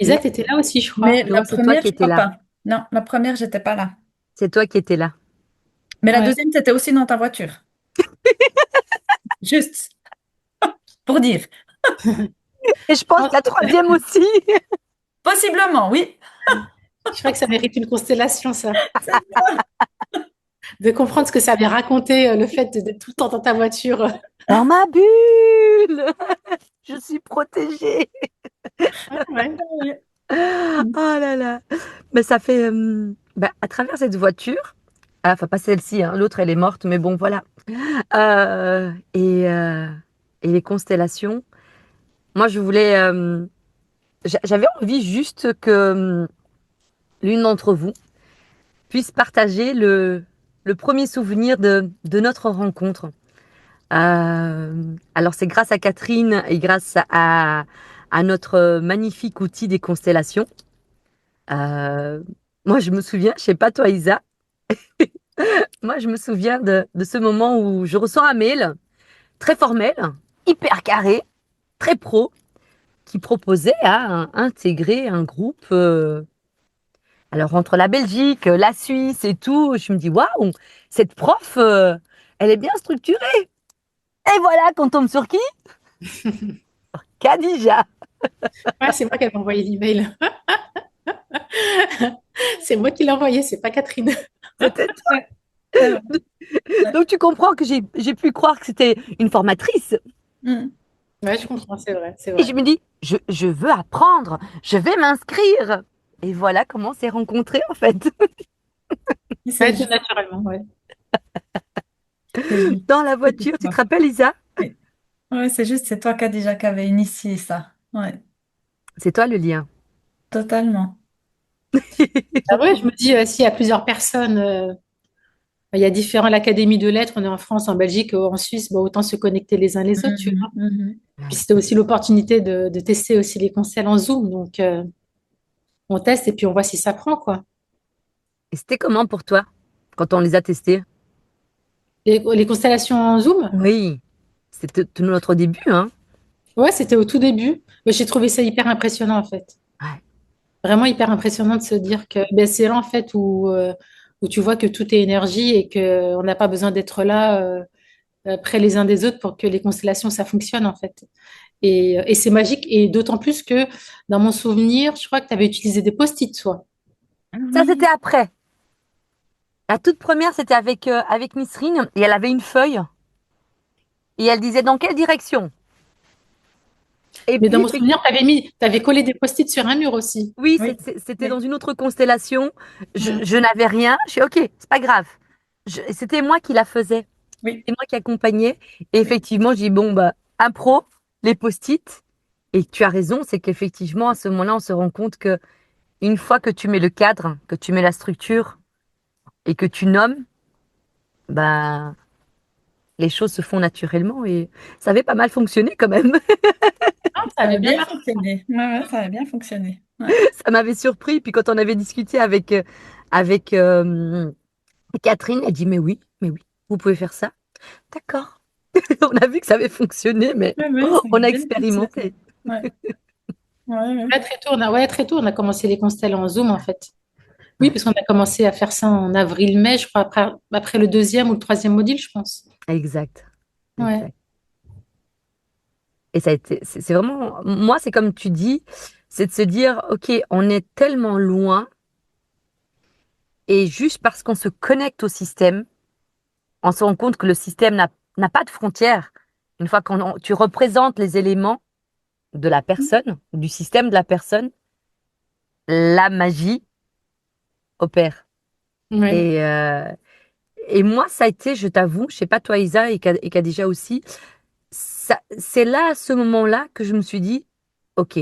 Isa, Oui. t'étais là aussi, je crois. Mais la Non, c'est toi première, qui je étais crois là. pas. Non, la première, j'étais pas là. C'est toi qui étais là. Mais la Ouais. deuxième, c'était aussi dans ta voiture. Juste pour dire. Et je pense Non, que la troisième aussi. Possiblement, oui. je crois que ça mérite une constellation, ça. C'est ça. De comprendre ce que ça avait raconté, le fait d'être tout le temps dans ta voiture. Dans ma bulle, je suis protégée. Ouais. Ouais. Oh là là. Mais ça fait, à travers cette voiture, enfin pas celle-ci, hein, l'autre elle est morte, mais bon voilà. Euh, et, euh, et les constellations, moi je voulais, j'avais envie juste que l'une d'entre vous puisse partager le premier souvenir de notre rencontre. Alors c'est grâce à Catherine et grâce à notre magnifique outil des constellations. Euh, Moi je me souviens, je sais pas toi Isa, moi je me souviens de ce moment où je reçois un mail très formel, hyper carré, très pro, qui proposait à intégrer un groupe. Alors entre la Belgique, la Suisse et tout, je me dis waouh, cette prof, elle est bien structurée. Et voilà qu'on tombe sur qui? Khadija. Ouais, c'est moi qui avais envoyé l'email. C'est moi qui l'ai envoyé, c'est pas Catherine. C'était Ouais, c'est vrai. Ouais. Donc tu comprends que j'ai pu croire que c'était une formatrice. Mm. Ouais, je comprends, c'est vrai, c'est Et je vrai. me dis, je veux apprendre, je vais m'inscrire. Et voilà comment on s'est rencontrés en fait. C'est Ouais, tout juste, naturellement, ouais. c'est juste. Dans la voiture, tu te Ouais. rappelles Isa? Oui. Ouais, c'est juste, c'est toi qui as déjà qui avait initié ça. Ouais, C'est toi le lien. totalement. Ah ouais, je me dis, s'il y a plusieurs personnes, il y a différents, l'Académie de lettres, on est en France, en Belgique, en Suisse, bon, autant se connecter les uns les autres, tu Mhm, vois. mhm. Puis c'était aussi l'opportunité de tester aussi les conseils en Zoom, donc on teste et puis on voit si ça prend, quoi. Et c'était comment pour toi quand on les a testés? Les constellations en Zoom, Oui, c'était tout notre début, hein. ouais, c'était au tout début, mais j'ai trouvé ça hyper impressionnant, en fait. Ouais. Vraiment hyper impressionnant de se dire que ben, c'est là, en fait, où tu vois que tout est énergie et qu'on n'a pas besoin d'être là près les uns des autres pour que les constellations, ça fonctionne, en fait. Et c'est magique. Et d'autant plus que dans mon souvenir, je crois que tu avais utilisé des post-it, toi. Ça, c'était Oui, après. La toute première, c'était avec Miss Ring et elle avait une feuille et elle disait dans quelle direction. Et Mais dans puis, mon souvenir, tu avais collé des post-it sur un mur aussi. oui, oui, c'était dans oui. une autre constellation. Mm. Je n'avais rien. Je suis OK, c'est pas grave. C'était moi qui la faisais. Oui, C'est moi qui accompagnais. Et oui. effectivement, j'ai dit, bon, bah, impro, les post-it. Et tu as raison, c'est qu'effectivement, à ce moment-là, on se rend compte que une fois que tu mets le cadre, que tu mets la structure et que tu nommes, bah, les choses se font naturellement. Et ça avait pas mal fonctionné quand même. Ah, ça Ça avait a bien bien marché. fonctionné. Ouais, ouais, ça a bien fonctionné. Ouais. Ça m'avait surpris. Puis quand on avait discuté avec Catherine, elle dit, mais oui, vous pouvez faire ça. D'accord. On a vu que ça avait fonctionné, mais Ouais, ouais, ça a on a bien fonctionné. expérimenté. Ouais, ouais, ouais. Ouais, très tôt, on a commencé les constellations en Zoom, en fait. Oui, parce qu'on a commencé à faire ça en avril-mai, je crois, après le deuxième ou le troisième module, je pense. Exact. Ouais. Exact. Et ça a été, c'est vraiment, moi, c'est comme tu dis, c'est de se dire, OK, on est tellement loin et juste parce qu'on se connecte au système, on se rend compte que le système n'a pas de frontières. Une fois tu représentes les éléments de la personne, du système de la personne, la magie opère. Ouais. Et, euh, et moi, ça a été, je t'avoue, je sais pas toi, Isa, et Khadija aussi, c'est là, à ce moment-là, que je me suis dit, OK,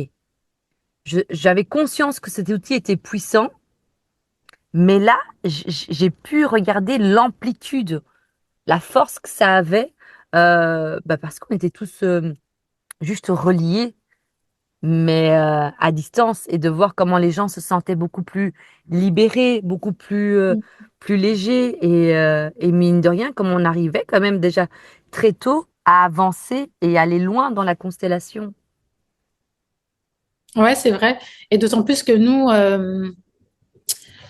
j'avais conscience que cet outil était puissant, mais là, j'ai pu regarder l'amplitude, la force que ça avait, parce qu'on était tous juste reliés, mais à distance, et de voir comment les gens se sentaient beaucoup plus libérés, beaucoup plus légers, et mine de rien, comme on arrivait quand même déjà très tôt à avancer et aller loin dans la constellation. Ouais, c'est vrai. Et d'autant plus que nous,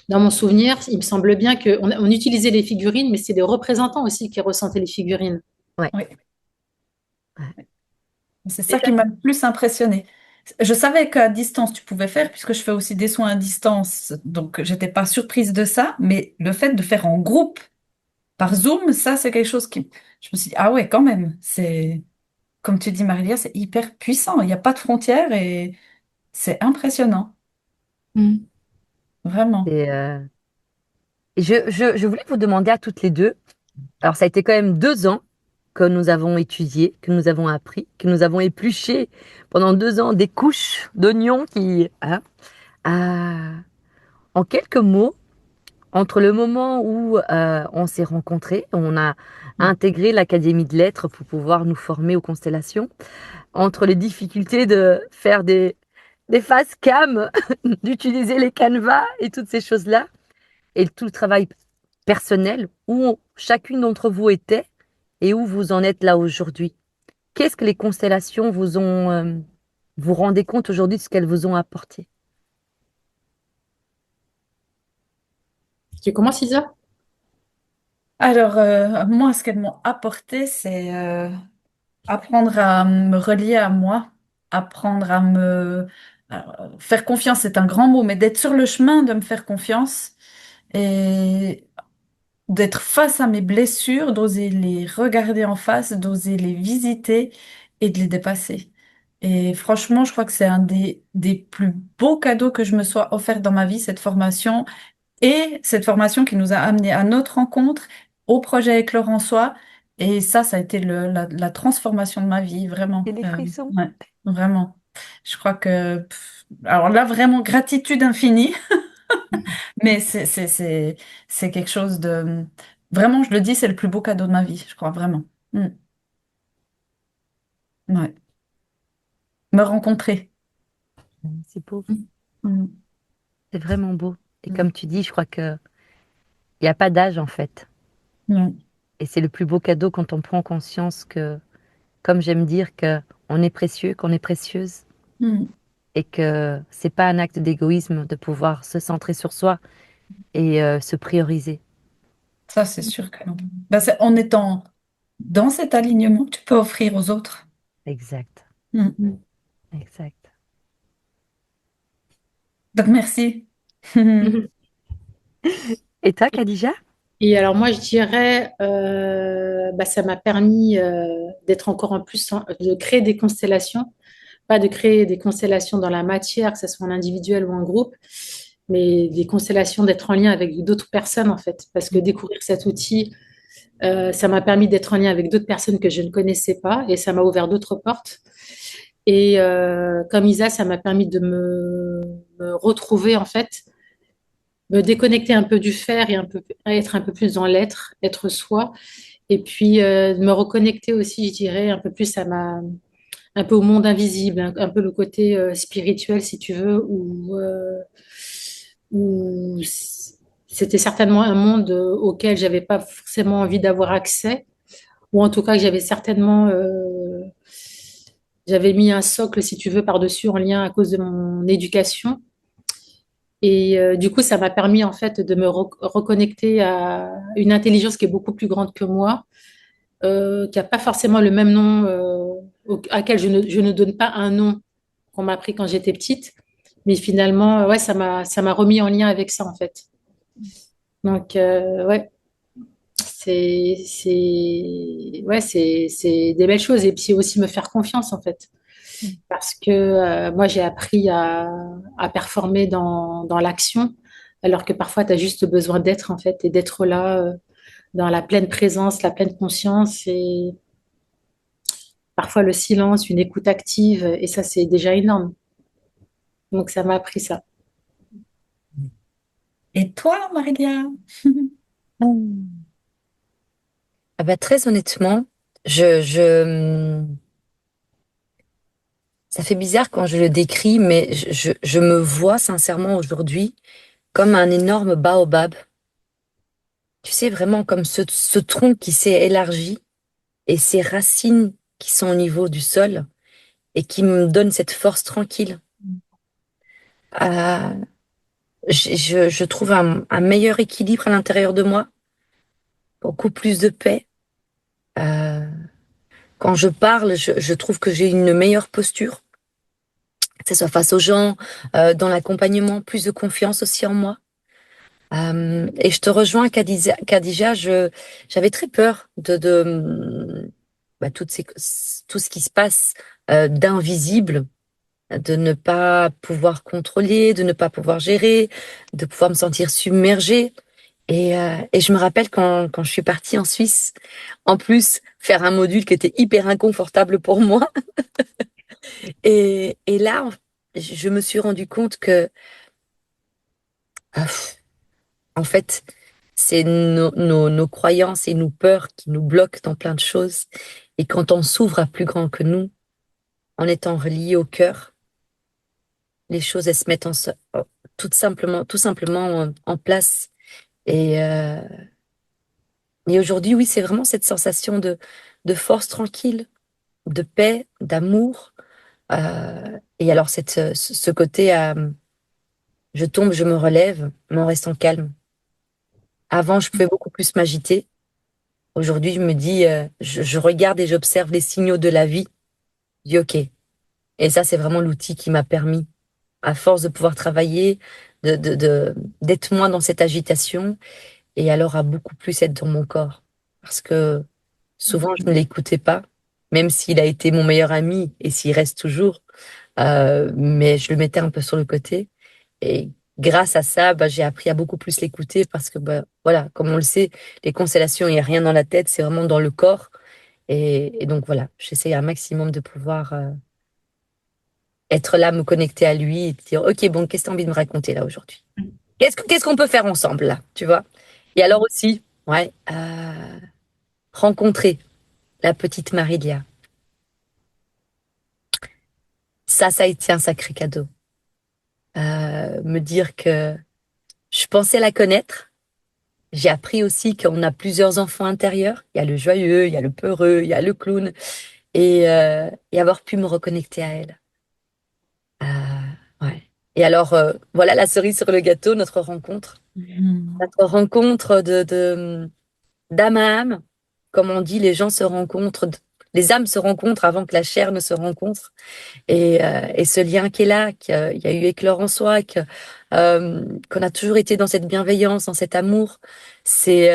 dans mon souvenir, il me semble bien qu'on utilisait les figurines, mais c'est les représentants aussi qui ressentaient les figurines. Ouais. Oui, Ouais. c'est Et ça ça, qui m'a le plus impressionné. Je savais qu'à distance, tu pouvais faire, puisque je fais aussi des soins à distance, donc j'étais pas surprise de ça, mais le fait de faire en groupe, par Zoom, ça, c'est quelque chose qui... Je me suis dit, ah ouais, quand même, c'est... Comme tu dis, Marie-Lia, c'est hyper puissant, il n'y a pas de frontières et c'est impressionnant, Mm. vraiment. Et, je voulais vous demander à toutes les deux, alors ça a été quand même 2 ans que nous avons étudié, que nous avons appris, que nous avons épluché pendant 2 ans des couches d'oignons qui, hein, ah, en quelques mots, entre le moment où on s'est rencontrés, on a intégré l'Académie de Lettres pour pouvoir nous former aux constellations, entre les difficultés de faire des face cam, d'utiliser les canevas et toutes ces choses-là, et tout le travail personnel, où chacune d'entre vous était et où vous en êtes là aujourd'hui. Qu'est-ce que les constellations vous ont, vous rendez compte aujourd'hui de ce qu'elles vous ont apporté? Tu commences, Isa? Alors, moi, ce qu'elles m'ont apporté, c'est apprendre à me relier à moi, apprendre à me... faire confiance, c'est un grand mot, mais d'être sur le chemin de me faire confiance et d'être face à mes blessures, d'oser les regarder en face, d'oser les visiter et de les dépasser. Et franchement, je crois que c'est un des plus beaux cadeaux que je me sois offert dans ma vie, cette formation. Et cette formation qui nous a amené à notre rencontre, au projet avec Laurençois. Et ça a été la transformation de ma vie, vraiment. Et les frissons. Ouais, vraiment. Je crois que, alors là, vraiment, gratitude infinie. Mais c'est quelque chose de, vraiment, je le dis, c'est le plus beau cadeau de ma vie, je crois, vraiment. Mm. Ouais. Me rencontrer. C'est beau, Mm. c'est vraiment beau. Et Mm. comme tu dis, je crois que il n'y a pas d'âge en fait. Mm. Et c'est le plus beau cadeau quand on prend conscience que, comme j'aime dire, que on est précieux, qu'on est précieuse Mm. et que c'est pas un acte d'égoïsme de pouvoir se centrer sur soi et se prioriser. Ça, c'est sûr que non. Ben, c'est en étant dans cet alignement que tu peux offrir aux autres. Exact, Mm. Mm. exact. Donc, merci. Et toi, Khadija? Et alors moi, je dirais, bah, ça m'a permis d'être encore en plus, de créer des constellations, pas de créer des constellations dans la matière, que ce soit en individuel ou en groupe, mais des constellations d'être en lien avec d'autres personnes en fait, parce que découvrir cet outil, ça m'a permis d'être en lien avec d'autres personnes que je ne connaissais pas et ça m'a ouvert d'autres portes. Et comme Isa, ça m'a permis de me retrouver en fait, me déconnecter un peu du faire et être un peu plus dans l'être, être soi. Et puis de me reconnecter aussi, je dirais, un peu plus un peu au monde invisible, un peu le côté spirituel, si tu veux, où c'était certainement un monde auquel j'avais pas forcément envie d'avoir accès, ou en tout cas que j'avais mis un socle, si tu veux, par-dessus en lien à cause de mon éducation. Et du coup, ça m'a permis en fait de me reconnecter à une intelligence qui est beaucoup plus grande que moi, qui n'a pas forcément le même nom, auquel je ne donne pas un nom qu'on m'a appris quand j'étais petite. Mais finalement, ouais, ça m'a remis en lien avec ça, en fait. Donc, ouais, c'est des belles choses. Et puis aussi me faire confiance, en fait. Parce que moi, j'ai appris à performer dans l'action, alors que parfois, tu as juste besoin d'être, en fait, et d'être là, dans la pleine présence, la pleine conscience. Et parfois le silence, une écoute active, et ça, c'est déjà énorme. Donc, ça m'a appris ça. Et toi, Maria? Hmm. Ah bah, très honnêtement, je, ça fait bizarre quand je le décris, mais je me vois sincèrement aujourd'hui comme un énorme baobab. Tu sais, vraiment comme ce tronc qui s'est élargi et ces racines qui sont au niveau du sol et qui me donnent cette force tranquille. Euh, je trouve un meilleur équilibre à l'intérieur de moi, beaucoup plus de paix. Euh, Quand je parle, je trouve que j'ai une meilleure posture, que ce soit face aux gens, dans l'accompagnement, plus de confiance aussi en moi. Et je te rejoins, Khadija, j'avais très peur bah, tout ce qui se passe d'invisible, de ne pas pouvoir contrôler, de ne pas pouvoir gérer, de pouvoir me sentir submergée. Et je me rappelle quand je suis partie en Suisse, en plus, faire un module qui était hyper inconfortable pour moi. Et là, je me suis rendu compte que, pff, en fait, c'est nos croyances et nos peurs qui nous bloquent dans plein de choses. Et quand on s'ouvre à plus grand que nous, en étant relié au cœur, les choses, elles se mettent tout simplement en place. Et, euh, et aujourd'hui, oui, c'est vraiment cette sensation de force tranquille, de paix, d'amour. Et alors, ce côté, je tombe, je me relève, mais en restant calme. Avant, je pouvais beaucoup plus m'agiter. Aujourd'hui, je me dis, je regarde et j'observe les signaux de la vie. Je dis, OK. Et ça, c'est vraiment l'outil qui m'a permis, à force de pouvoir travailler, d'être moins dans cette agitation et alors à beaucoup plus être dans mon corps. Parce que souvent, je ne l'écoutais pas, même s'il a été mon meilleur ami et s'il reste toujours. Mais je le mettais un peu sur le côté. Et grâce à ça, bah, j'ai appris à beaucoup plus l'écouter parce que, bah, voilà, comme on le sait, les constellations, il n'y a rien dans la tête, c'est vraiment dans le corps. Et donc, voilà, j'essaie un maximum de pouvoir être là, me connecter à lui et dire, OK, bon, qu'est-ce que tu as envie de me raconter là aujourd'hui? Qu'est-ce qu'on peut faire ensemble là, tu vois? Et alors aussi, ouais, rencontrer la petite Marilia. Ça a été un sacré cadeau. Me dire que je pensais la connaître. J'ai appris aussi qu'on a plusieurs enfants intérieurs. Il y a le joyeux, il y a le peureux, il y a le clown. Et avoir pu me reconnecter à elle. Euh, ouais. Et alors, voilà la cerise sur le gâteau, notre rencontre. Mhm. Notre rencontre d'âme à âme. Comme on dit, les gens se rencontrent, les âmes se rencontrent avant que la chair ne se rencontre. Et ce lien qui est là, qu'il y a eu éclore en soi, qu'on a toujours été dans cette bienveillance, dans cet amour, c'est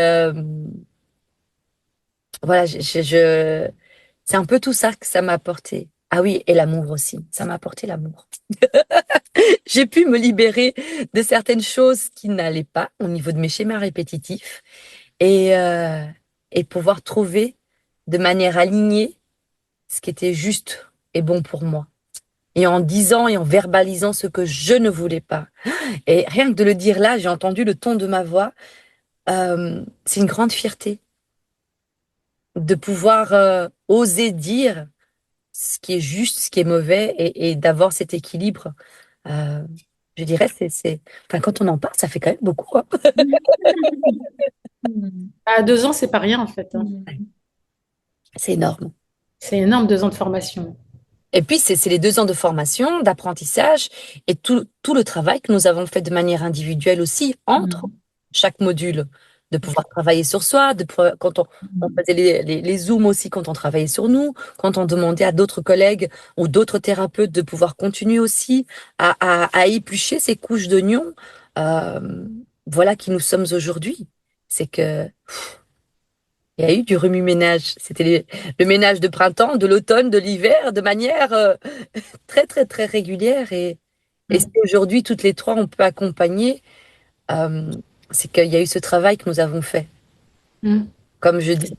voilà, c'est un peu tout ça que ça m'a apporté. Ah oui, et l'amour aussi, ça m'a apporté l'amour. J'ai pu me libérer de certaines choses qui n'allaient pas au niveau de mes schémas répétitifs et, euh, et pouvoir trouver de manière alignée ce qui était juste et bon pour moi. Et en disant et en verbalisant ce que je ne voulais pas. Et rien que de le dire là, j'ai entendu le ton de ma voix. C'est une grande fierté de pouvoir oser dire ce qui est juste, ce qui est mauvais et d'avoir cet équilibre. Euh, je dirais, enfin, quand on en parle, ça fait quand même beaucoup, hein. À 2 ans, c'est pas rien en fait, hein. C'est énorme. C'est énorme, 2 ans de formation. Et puis, c'est les 2 ans de formation, d'apprentissage et tout le travail que nous avons fait de manière individuelle aussi entre Mhm. chaque module, de pouvoir travailler sur soi, quand on faisait les Zooms aussi, quand on travaillait sur nous, quand on demandait à d'autres collègues ou d'autres thérapeutes de pouvoir continuer aussi à éplucher ces couches d'oignons. Euh, voilà qui nous sommes aujourd'hui. C'est que il y a eu du remue-ménage. C'était le ménage de printemps, de l'automne, de l'hiver, de manière très, très, très régulière. Et si Mm. aujourd'hui, toutes les trois, on peut accompagner, euh, c'est qu'il y a eu ce travail que nous avons fait. Mm. Comme je dis, Et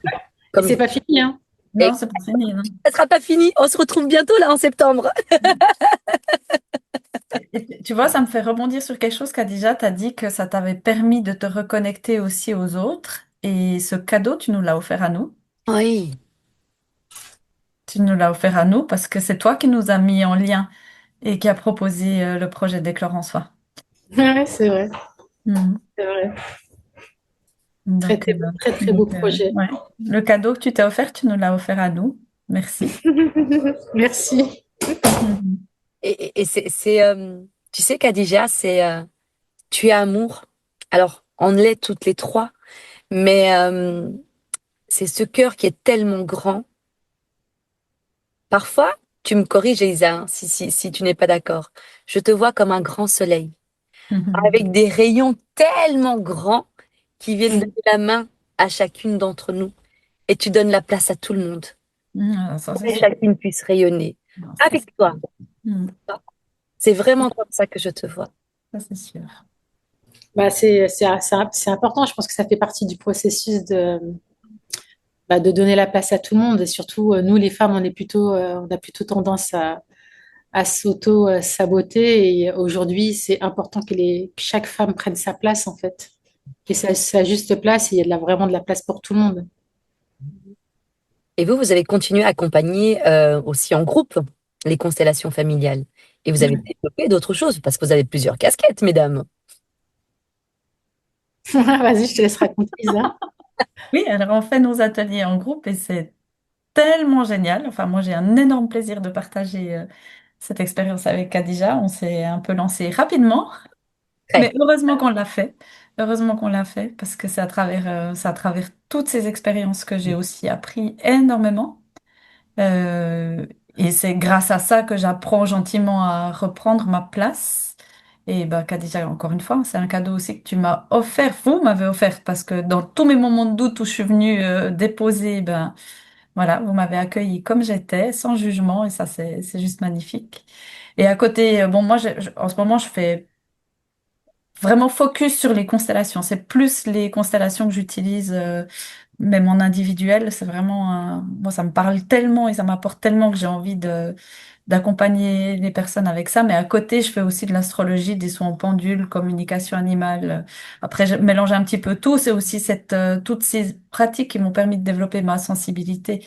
comme c'est pas fini, hein. et Non, c'est pas fini, non. ça sera pas fini. On se retrouve bientôt là en septembre. Et tu vois, ça me fait rebondir sur quelque chose qu'Adija t'a dit que ça t'avait permis de te reconnecter aussi aux autres. Et ce cadeau, tu nous l'as offert à nous. Oui, Tu nous l'as offert à nous parce que c'est toi qui nous as mis en lien et qui a proposé le projet d'Éclore en soi. Ouais, c'est vrai, Mhm. c'est vrai. Très, Donc, très, très, très beau projet. ouais. Le cadeau que tu t'es offert, tu nous l'as offert à nous. Merci. Merci. Mhm. et Tu sais, Khadija, tu es amour. Alors, on l'est toutes les trois, mais c'est ce cœur qui est tellement grand. Parfois, tu me corriges, Elisa, hein, si tu n'es pas d'accord. Je te vois comme un grand soleil, avec des rayons tellement grands qui viennent donner la main à chacune d'entre nous. Et tu donnes la place à tout le monde, Ça, pour c'est que sûr. chacune puisse rayonner. Non, Avec toi, mm, c'est vraiment comme ça que je te vois. ça, c'est sûr. Bah, c'est important. Je pense que ça fait partie du processus de donner la place à tout le monde. Et surtout, nous, les femmes, on a plutôt tendance à s'auto-saboter. Et aujourd'hui, c'est important que chaque femme prenne sa place, en fait. Et sa juste place, et il y a vraiment de la place pour tout le monde. Et vous avez continué à accompagner aussi en groupe les constellations familiales. Et vous avez développé d'autres choses, parce que vous avez plusieurs casquettes, mesdames. Vas-y, je te laisse raconter, Isa. Oui, alors on fait nos ateliers en groupe et c'est tellement génial. Enfin, moi, j'ai un énorme plaisir de partager cette expérience avec Khadija. On s'est un peu lancé rapidement, Très. mais heureusement qu'on l'a fait. Heureusement qu'on l'a fait parce que c'est à travers toutes ces expériences que j'ai aussi appris énormément. Euh, et c'est grâce à ça que j'apprends gentiment à reprendre ma place. Et bah, Khadija, encore une fois, c'est un cadeau aussi que tu m'as offert, vous m'avez offert, parce que dans tous mes moments de doute où je suis venue déposer, ben voilà, vous m'avez accueilli comme j'étais, sans jugement, et ça, c'est juste magnifique. Et à côté, bon, moi, en ce moment, je fais vraiment focus sur les constellations. C'est plus les constellations que j'utilise, même en individuel. C'est vraiment, moi, ça me parle tellement et ça m'apporte tellement que j'ai envie d'accompagner les personnes avec ça. Mais à côté, je fais aussi de l'astrologie, des soins en pendule, communication animale. Après, je mélange un petit peu tout. C'est aussi toutes ces pratiques qui m'ont permis de développer ma sensibilité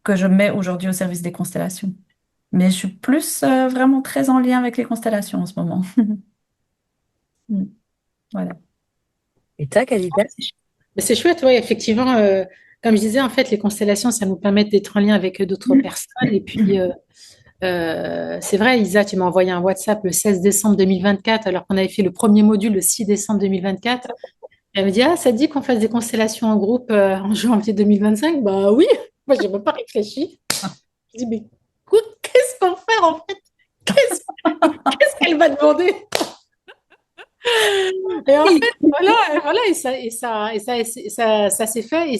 que je mets aujourd'hui au service des constellations. Mais je suis plus vraiment très en lien avec les constellations en ce moment. Mm. Voilà. Et toi, Khadija? Mais c'est chouette, oui, effectivement. Comme je disais, en fait, les constellations, ça nous permet d'être en lien avec d'autres personnes. Et puis, c'est vrai, Isa, tu m'as envoyé un WhatsApp le 16 décembre 2024, alors qu'on avait fait le premier module le 6 décembre 2024. Elle me dit, ah, ça te dit qu'on fasse des constellations en groupe en janvier 2025? Bah oui, moi, je n'ai même pas réfléchi. Je dis, mais écoute, qu'est-ce qu'on fait en fait? Qu'est-ce qu'est-ce qu'elle va demander? Et en fait, voilà, ça s'est fait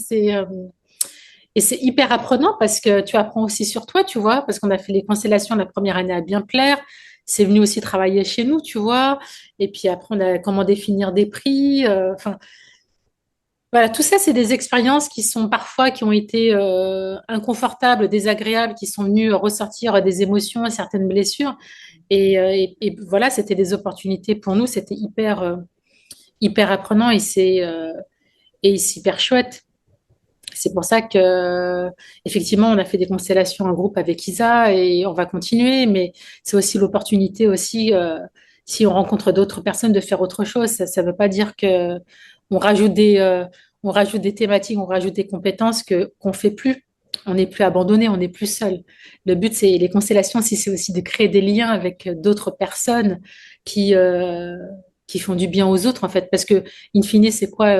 et c'est hyper apprenant parce que tu apprends aussi sur toi, tu vois, parce qu'on a fait les constellations la première année à bien plaire. C'est venu aussi travailler chez nous, tu vois. Et puis après, on a comment définir des prix. Enfin, voilà, tout ça, c'est des expériences qui sont parfois qui ont été inconfortables, désagréables, qui sont venues ressortir des émotions, certaines blessures. Et voilà, c'était des opportunités pour nous. C'était hyper apprenant et c'est hyper chouette. C'est pour ça que, effectivement, on a fait des constellations en groupe avec Isa et on va continuer, mais c'est aussi l'opportunité aussi, si on rencontre d'autres personnes, de faire autre chose. Ça ne veut pas dire que on rajoute des thématiques, on rajoute des compétences qu'on fait plus. On n'est plus abandonné, on n'est plus seul. Le but, c'est les constellations, si c'est aussi de créer des liens avec d'autres personnes qui, euh, qui font du bien aux autres, en fait. Parce que, in fine, c'est quoi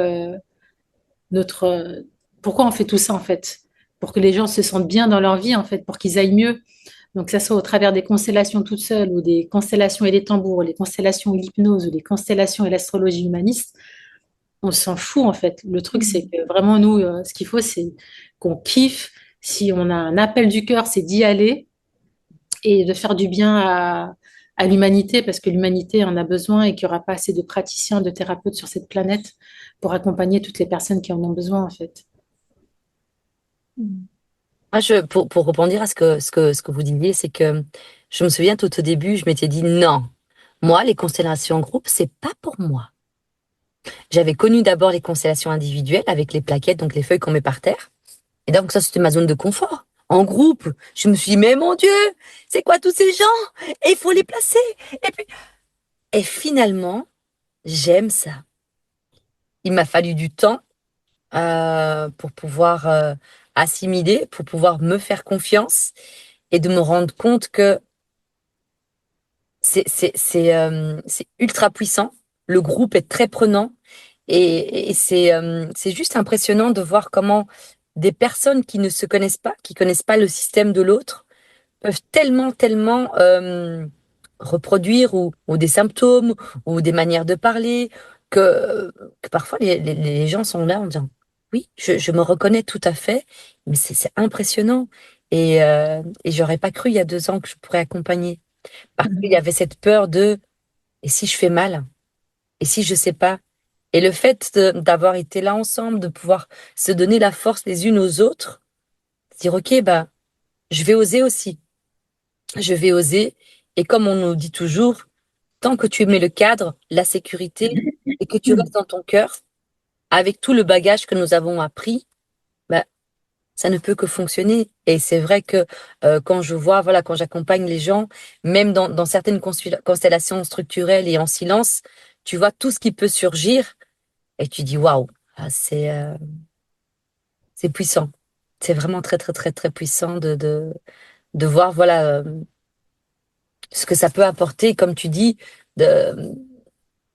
notre pourquoi on fait tout ça en fait? Pour que les gens se sentent bien dans leur vie en fait, pour qu'ils aillent mieux. Donc que ça soit au travers des constellations toutes seules ou des constellations et les tambours, les constellations et l'hypnose ou les constellations et l'astrologie humaniste, on s'en fout en fait. Le truc c'est Mm. que vraiment nous, ce qu'il faut c'est qu'on kiffe. Si on a un appel du cœur, c'est d'y aller et de faire du bien à l'humanité parce que l'humanité en a besoin et qu'il n'y aura pas assez de praticiens, de thérapeutes sur cette planète pour accompagner toutes les personnes qui en ont besoin en fait. Mm. Moi, pour rebondir à ce que vous disiez, c'est que je me souviens tout au début, je m'étais dit non, moi, les constellations en groupe, c'est pas pour moi. J'avais connu d'abord les constellations individuelles avec les plaquettes, donc les feuilles qu'on met par terre. Et donc, ça, c'était ma zone de confort. En groupe, je me suis dit, mais mon Dieu, c'est quoi tous ces gens? Et il faut les placer. Et finalement, j'aime ça. Il m'a fallu du temps pour pouvoir assimiler, pour pouvoir me faire confiance et de me rendre compte que c'est ultra puissant. Le groupe est très prenant et c'est juste impressionnant de voir comment des personnes qui ne se connaissent pas, qui connaissent pas le système de l'autre, peuvent tellement reproduire ou des symptômes ou des manières de parler que parfois les gens sont là en disant oui, je me reconnais tout à fait, mais c'est impressionnant. Et j'aurais pas cru il y a 2 ans que je pourrais accompagner. Parce qu'il y avait cette peur de et si je fais mal? Et si je sais pas? Et le fait d'avoir été là ensemble, de pouvoir se donner la force les unes aux autres, se dire ok, bah, je vais oser aussi. Je vais oser. Et comme on nous dit toujours, tant que tu mets le cadre, la sécurité, et que tu restes dans ton cœur, avec tout le bagage que nous avons appris, bah, ça ne peut que fonctionner. Et c'est vrai que quand je vois, voilà, quand j'accompagne les gens, même dans certaines constellations structurelles et en silence, tu vois tout ce qui peut surgir et tu dis waouh, c'est puissant. C'est vraiment très puissant de voir, voilà, ce que ça peut apporter, comme tu dis, de,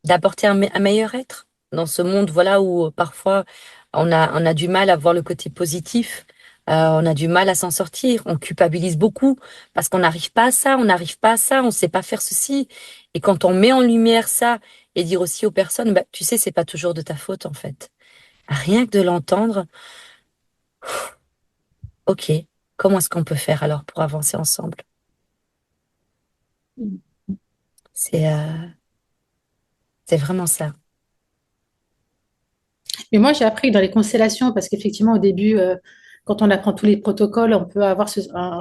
d'apporter un meilleur être dans ce monde, voilà, où parfois on a du mal à voir le côté positif, on a du mal à s'en sortir, on culpabilise beaucoup parce qu'on n'arrive pas à ça, on n'arrive pas à ça, on sait pas faire ceci. Et quand on met en lumière ça et dire aussi aux personnes, bah, tu sais, c'est pas toujours de ta faute en fait. Rien que de l'entendre, ok, comment est-ce qu'on peut faire alors pour avancer ensemble? C'est euh, c'est vraiment ça. Mais moi, j'ai appris dans les constellations, parce qu'effectivement, au début, quand on apprend tous les protocoles, on peut avoir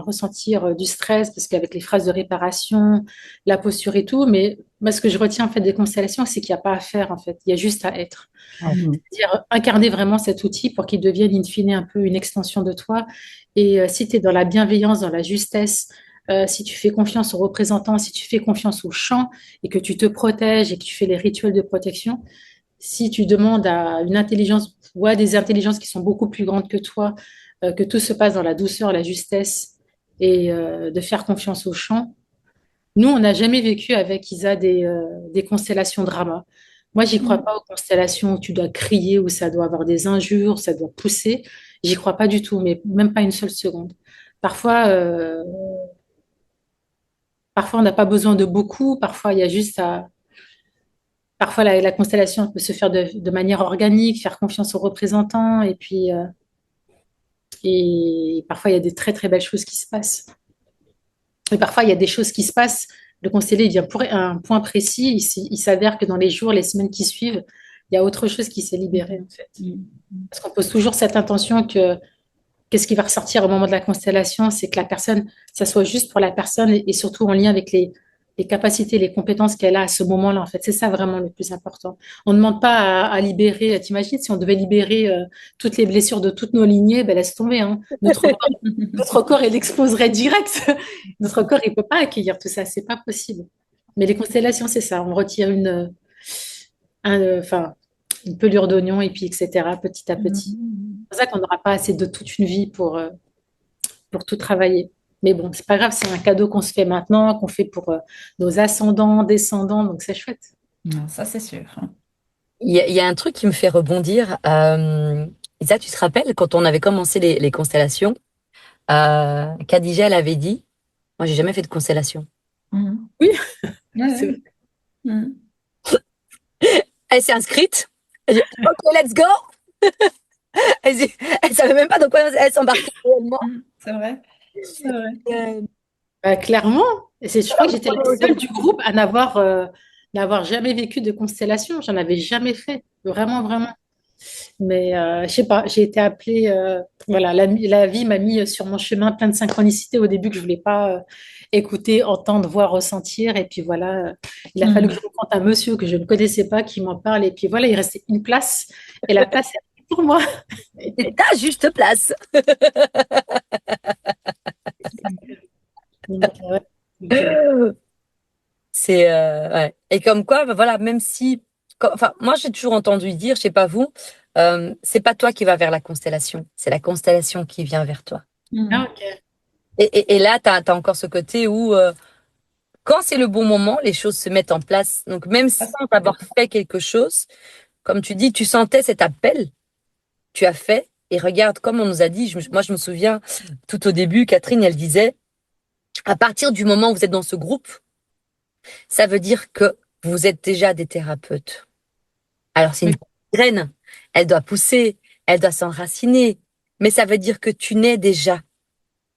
ressentir du stress, parce qu'avec les phrases de réparation, la posture et tout. Mais moi, ce que je retiens en fait des constellations, c'est qu'il n'y a pas à faire, en fait. Il y a juste à être. Ouais. C'est-à-dire incarner vraiment cet outil pour qu'il devienne, in fine, un peu une extension de toi. Et si tu es dans la bienveillance, dans la justesse, si tu fais confiance aux représentants, si tu fais confiance au chant et que tu te protèges et que tu fais les rituels de protection, si tu demandes à une intelligence ou à des intelligences qui sont beaucoup plus grandes que toi, que tout se passe dans la douceur, la justesse et de faire confiance au chant. Nous, on n'a jamais vécu avec Isa des constellations drama. Moi, j'y crois pas aux constellations où tu dois crier, où ça doit avoir des injures, ça doit pousser. J'y crois pas du tout, mais même pas une seule seconde. Parfois, parfois on n'a pas besoin de beaucoup, parfois il y a juste à, parfois, la constellation peut se faire de manière organique, faire confiance aux représentants, et parfois, il y a des très, très belles choses qui se passent. Et parfois, il y a des choses qui se passent. Le constellé il vient pour un point précis. Il s'avère que dans les jours, les semaines qui suivent, il y a autre chose qui s'est libéré, en fait. Parce qu'on pose toujours cette intention que qu'est-ce qui va ressortir au moment de la constellation, c'est que la personne, ça soit juste pour la personne et surtout en lien avec les capacités, les compétences qu'elle a à ce moment-là. En fait, c'est ça vraiment le plus important. On ne demande pas à libérer. T'imagines si on devait libérer toutes les blessures de toutes nos lignées, ben laisse tomber. Hein. Notre corps, il exploserait direct. Notre corps, il peut pas accueillir tout ça. C'est pas possible. Mais les constellations, c'est ça. On retire enfin, une pelure d'oignon et puis etc. Petit à petit. C'est pour ça qu'on n'aura pas assez de toute une vie pour tout travailler. Mais bon, c'est pas grave, c'est un cadeau qu'on se fait maintenant, qu'on fait pour nos ascendants, descendants, donc c'est chouette. Non, ça, c'est sûr. Il y a un truc qui me fait rebondir. Isa, tu te rappelles quand on avait commencé les constellations, Khadija, elle avait dit, moi, j'ai jamais fait de constellation. Mhm. Oui, Ouais, c'est ouais. vrai. Mhm. Elle s'est inscrite. Elle dit, OK, let's go. Elle savait même pas dans quoi elle s'embarquait réellement. Mhm. C'est vrai. C'est vrai. Euh, Clairement, je crois que j'étais la seule du groupe à n'avoir jamais vécu de constellation. J'en avais jamais fait, vraiment, vraiment. Mais je sais pas, j'ai été appelée, voilà, la vie m'a mis sur mon chemin plein de synchronicité au début que je voulais pas écouter, entendre, voir, ressentir. Et puis voilà, il a fallu que je Mhm. rencontre un monsieur que je ne connaissais pas qui m'en parle. Et puis voilà, il restait une place et la place est pour moi. C'est ta juste place. Donc, ouais. Ouais. Et comme quoi, bah, voilà, même si, enfin, moi j'ai toujours entendu dire, je sais pas vous, c'est pas toi qui vas vers la constellation, c'est la constellation qui vient vers toi. Mhm. Ah, ok. Et là, t'as encore ce côté où quand c'est le bon moment, les choses se mettent en place. Donc, même Ah, sans avoir fait quelque chose, comme tu dis, tu sentais cet appel, tu as fait. Et regarde, comme on nous a dit, moi, je me souviens tout au début, Catherine, elle disait, à partir du moment où vous êtes dans ce groupe, ça veut dire que vous êtes déjà des thérapeutes. Alors, c'est une Oui. graine. Elle doit pousser, elle doit s'enraciner. Mais ça veut dire que tu nais déjà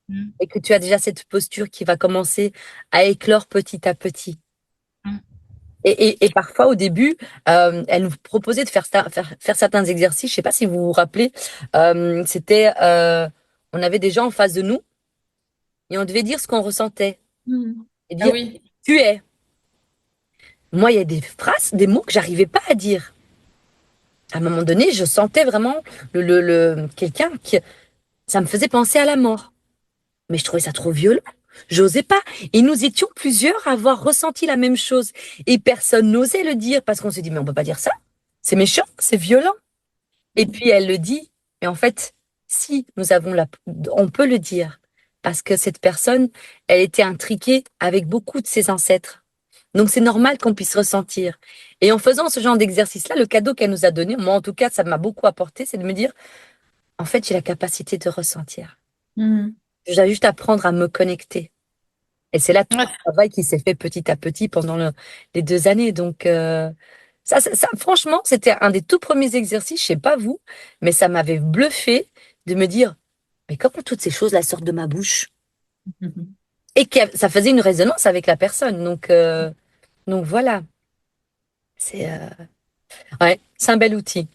Mm. et que tu as déjà cette posture qui va commencer à éclore petit à petit. Mm. Et parfois, au début, elle nous proposait de faire certains exercices. Je sais pas si vous vous rappelez. On avait des gens en face de nous et on devait dire ce qu'on ressentait mm. et Ah dire oui. tu es. Moi, il y a des phrases, des mots que j'arrivais pas à dire. À un moment donné, je sentais vraiment quelqu'un qui, ça me faisait penser à la mort. Mais je trouvais ça trop violent. J'osais pas. Et nous étions plusieurs à avoir ressenti la même chose. Et personne n'osait le dire parce qu'on s'est dit, mais on peut pas dire ça. C'est méchant, c'est violent. Et puis elle le dit. Mais en fait, si nous avons on peut le dire. Parce que cette personne, elle était intriquée avec beaucoup de ses ancêtres. Donc c'est normal qu'on puisse ressentir. Et en faisant ce genre d'exercice-là, le cadeau qu'elle nous a donné, moi en tout cas, ça m'a beaucoup apporté, c'est de me dire, en fait, j'ai la capacité de ressentir. Mm. Je dois juste apprendre à me connecter. Et c'est là tout Ouais. le travail qui s'est fait petit à petit pendant les 2 années. Donc, franchement, c'était un des tout premiers exercices, je sais pas vous, mais ça m'avait bluffé de me dire, mais comment toutes ces choses-là sortent de ma bouche? Et que ça faisait une résonance avec la personne. Donc voilà, c'est ouais, c'est un bel outil.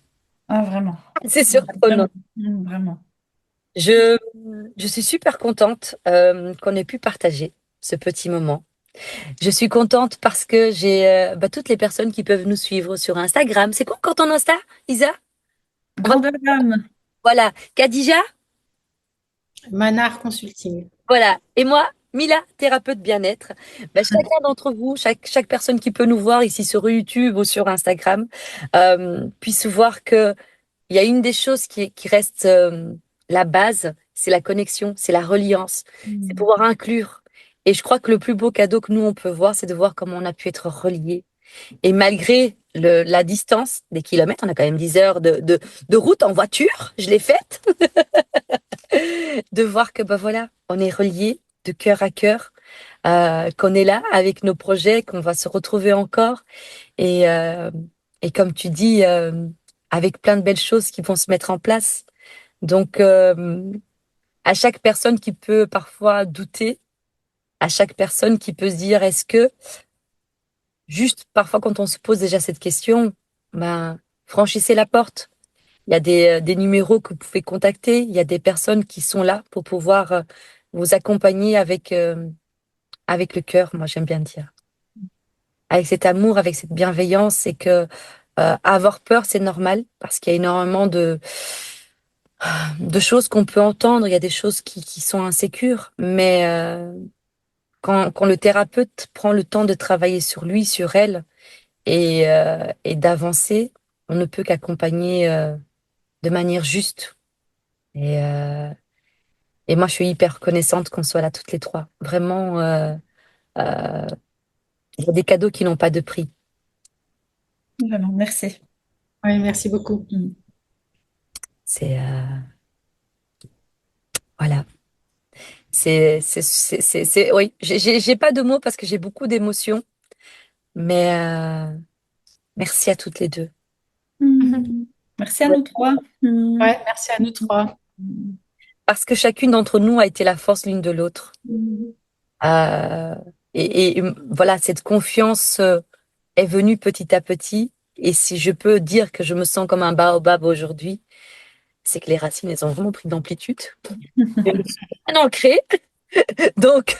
Ah, vraiment. C'est Vraiment. surprenant. Vraiment. Je, je suis super contente qu'on ait pu partager ce petit moment. Je suis contente parce que j'ai toutes les personnes qui peuvent nous suivre sur Instagram. C'est quoi encore ton Insta, Isa? On va, Grande dame. voilà, Khadija, Manar Consulting. voilà. Et moi, Mila, thérapeute bien-être. Chacun d'entre vous, chaque personne qui peut nous voir ici sur YouTube ou sur Instagram, puisse voir que il y a une des choses qui reste la base, c'est la connexion, c'est la reliance, c'est Mm. pouvoir inclure. Et je crois que le plus beau cadeau que nous, on peut voir, c'est de voir comment on a pu être reliés. Et malgré la distance des kilomètres, on a quand même 10 heures de route en voiture, je l'ai faite, de voir que voilà, on est reliés de cœur à cœur, qu'on est là avec nos projets, qu'on va se retrouver encore. Et, euh, et comme tu dis, avec plein de belles choses qui vont se mettre en place. Donc, à chaque personne qui peut parfois douter, à chaque personne qui peut se dire, est-ce que juste parfois quand on se pose déjà cette question, franchissez la porte. Il y a des numéros que vous pouvez contacter. Il y a des personnes qui sont là pour pouvoir vous accompagner avec le cœur, moi j'aime bien dire. Avec cet amour, avec cette bienveillance, et que avoir peur, c'est normal parce qu'il y a énormément de choses qu'on peut entendre. Il y a des choses qui sont insécures, mais quand le thérapeute prend le temps de travailler sur lui, sur elle, et d'avancer, on ne peut qu'accompagner de manière juste. Et, euh, et moi, je suis hyper reconnaissante qu'on soit là toutes les trois. Vraiment, euh, il y a des cadeaux qui n'ont pas de prix. Vraiment. Merci. Oui, merci beaucoup. Mm. C'est voilà. Oui, j'ai pas de mots parce que j'ai beaucoup d'émotions, mais merci à toutes les deux. Mm. Merci à nous trois. Mm. Ouais, merci à nous trois. Mm. Parce que chacune d'entre nous a été la force l'une de l'autre. Mm. Euh, voilà, cette confiance est venue petit à petit. Et si je peux dire que je me sens comme un baobab aujourd'hui, c'est que les racines, elles ont vraiment pris d'amplitude. Elles me sont bien ancrées. Donc,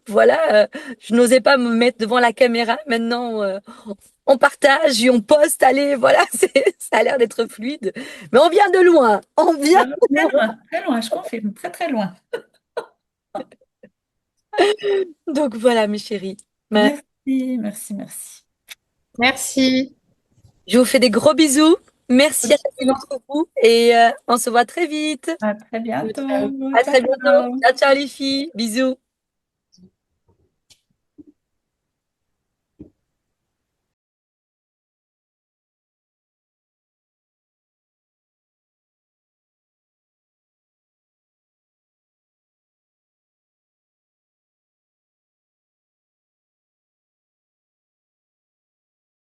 voilà, je n'osais pas me mettre devant la caméra. Maintenant, on partage et on poste. Allez, voilà, ça a l'air d'être fluide. Mais on vient de loin. On vient Très loin, je confirme, très très loin. Donc voilà, mes chéris. Merci, merci, merci. Merci. Je vous fais des gros bisous. Merci à chacune d'entre vous et on se voit très vite. À très bientôt. Ciao. À Ciao, très bientôt. ciao. Ciao, ciao les filles. Bisous.